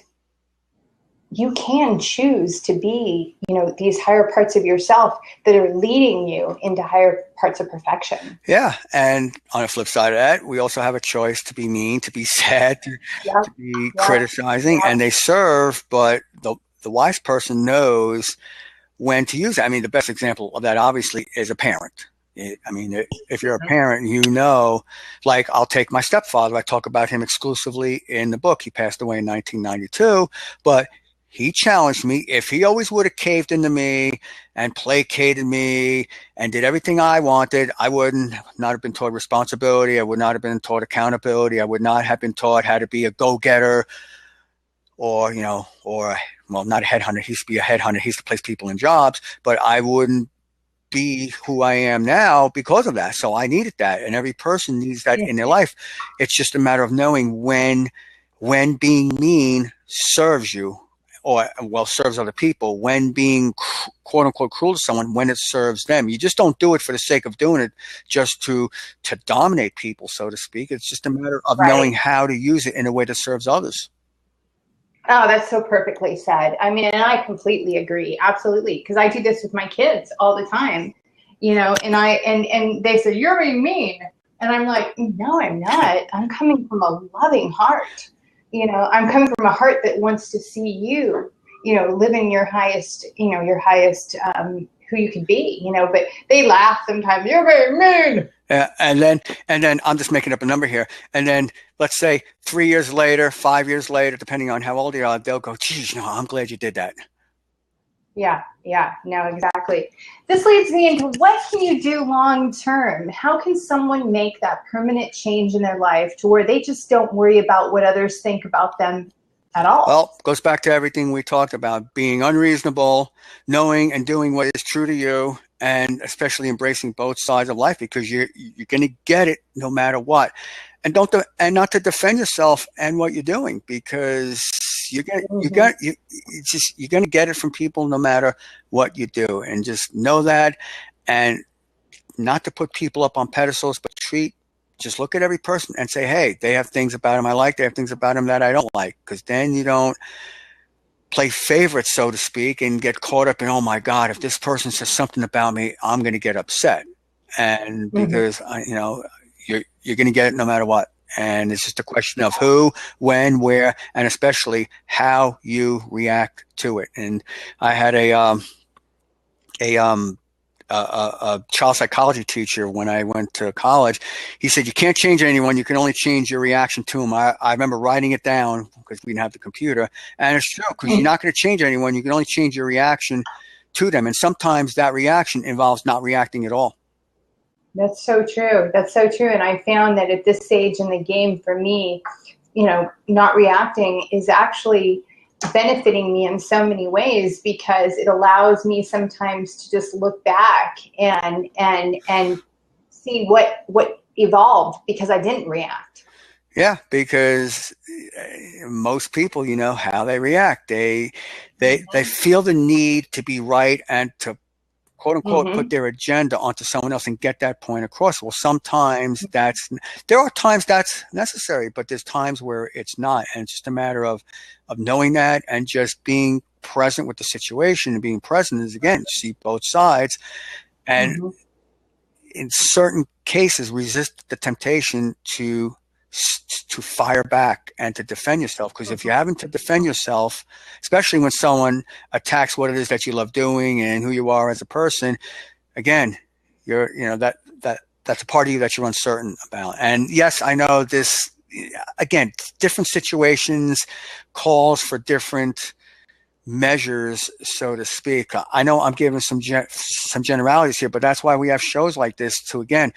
you can choose to be, these higher parts of yourself that are leading you into higher parts of perfection. Yeah. And on the flip side of that, we also have a choice to be mean, to be sad, to be criticizing, and they serve, but the wise person knows when to use it. I mean, the best example of that obviously is a parent. If you're a parent, like I'll take my stepfather. I talk about him exclusively in the book. He passed away in 1992, but he challenged me. If he always would have caved into me and placated me and did everything I wanted, I would not have been taught responsibility. I would not have been taught accountability. I would not have been taught how to be a go-getter or not a headhunter. He used to be a headhunter. He used to place people in jobs, but I wouldn't be who I am now because of that. So I needed that, and every person needs that in their life. It's just a matter of knowing when being mean serves you, or well, serves other people, when being quote unquote cruel to someone, when it serves them. You just don't do it for the sake of doing it, just to dominate people, so to speak. It's just a matter of knowing how to use it in a way that serves others. Oh, that's so perfectly said. I mean, and I completely agree. Absolutely. Because I do this with my kids all the time, you know, and they say, you're being mean. And I'm like, no, I'm not. I'm coming from a loving heart. You know, I'm coming from a heart that wants to see you, you know, living your highest, you know, who you can be, you know, but they laugh sometimes. You're very mean. And then I'm just making up a number here. And then let's say 3 years later, 5 years later, depending on how old you are, they'll go, geez, no, I'm glad you did that. Yeah, no, exactly. This leads me into what can you do long term? How can someone make that permanent change in their life to where they just don't worry about what others think about them at all? Well, it goes back to everything we talked about, being unreasonable, knowing and doing what is true to you, and especially embracing both sides of life, because you're going to get it no matter what. And not to defend yourself and what you're doing, because you're going to get it from people no matter what you do. And just know that, and not to put people up on pedestals, but just look at every person and say, hey, they have things about them I like, they have things about them that I don't like, because then you don't play favorites, so to speak, and get caught up in, oh my God, if this person says something about me, I'm going to get upset. And because, you know, you're going to get it no matter what. And it's just a question of who, when, where, and especially how you react to it. And I had a child psychology teacher when I went to college. He said, you can't change anyone. You can only change your reaction to them. I remember writing it down because we didn't have the computer. And it's true, because you're not going to change anyone. You can only change your reaction to them. And sometimes that reaction involves not reacting at all. That's so true. That's so true. And I found that at this stage in the game, for me, you know, not reacting is actually benefiting me in so many ways, because it allows me sometimes to just look back and see what evolved because I didn't react. Yeah, because most people, you know how they react. They feel the need to be right and to quote unquote put their agenda onto someone else and get that point across. Well, sometimes there are times that's necessary, but there's times where it's not. And it's just a matter of knowing that and just being present with the situation. And being present is, again, see both sides, and in certain cases resist the temptation to fire back and to defend yourself. Because if you're having to defend yourself, especially when someone attacks what it is that you love doing and who you are as a person, again, that's a part of you that you're uncertain about. And yes, I know this, again, different situations calls for different measures, so to speak. I know I'm giving some generalities here, but that's why we have shows like this to, again,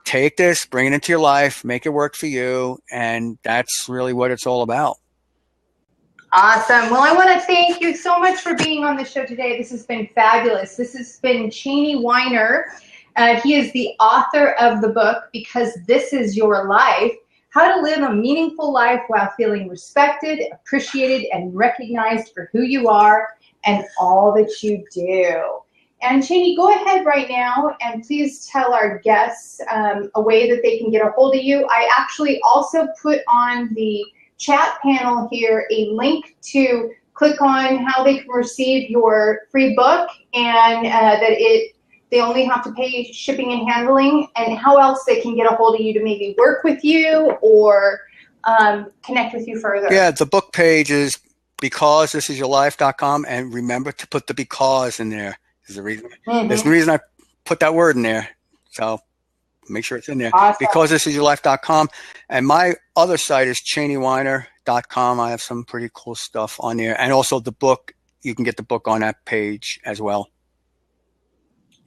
take this, bring it into your life, make it work for you. And that's really what it's all about. Awesome. Well, I want to thank you so much for being on the show today. This has been fabulous. This has been Chaney Weiner. He is the author of the book, Because This Is Your Life: How to Live a Meaningful Life While Feeling Respected, Appreciated, and Recognized for Who You Are and All That You Do. And Chaney, go ahead right now and please tell our guests a way that they can get a hold of you. I actually also put on the chat panel here a link to click on how they can receive your free book, and they only have to pay shipping and handling, and how else they can get a hold of you to maybe work with you or connect with you further. Yeah, the book page is becausethisisyyourlife.com, and remember to put the because in there. There's the reason I put that word in there. So make sure it's in there. Awesome. Becausethisisyyourlife.com. And my other site is ChaneyWeiner.com. I have some pretty cool stuff on there. And also the book, you can get the book on that page as well.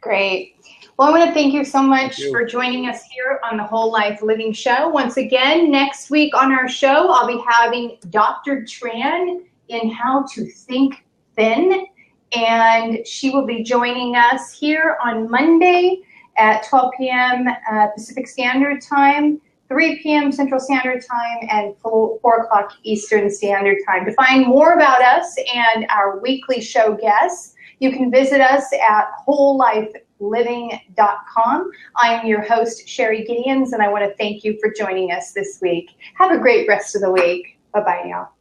Great. Well, I want to thank you so much for joining us here on the Whole Life Living Show. Once again, next week on our show, I'll be having Dr. Tran in How to Think Thin. and she will be joining us here on Monday at 12 p.m. Pacific Standard Time, 3 p.m. Central Standard Time, and 4 o'clock Eastern Standard Time. To find more about us and our weekly show guests, you can visit us at wholelifeliving.com. I'm your host, Sheree Gideons, and I want to thank you for joining us this week. Have a great rest of the week. Bye-bye now.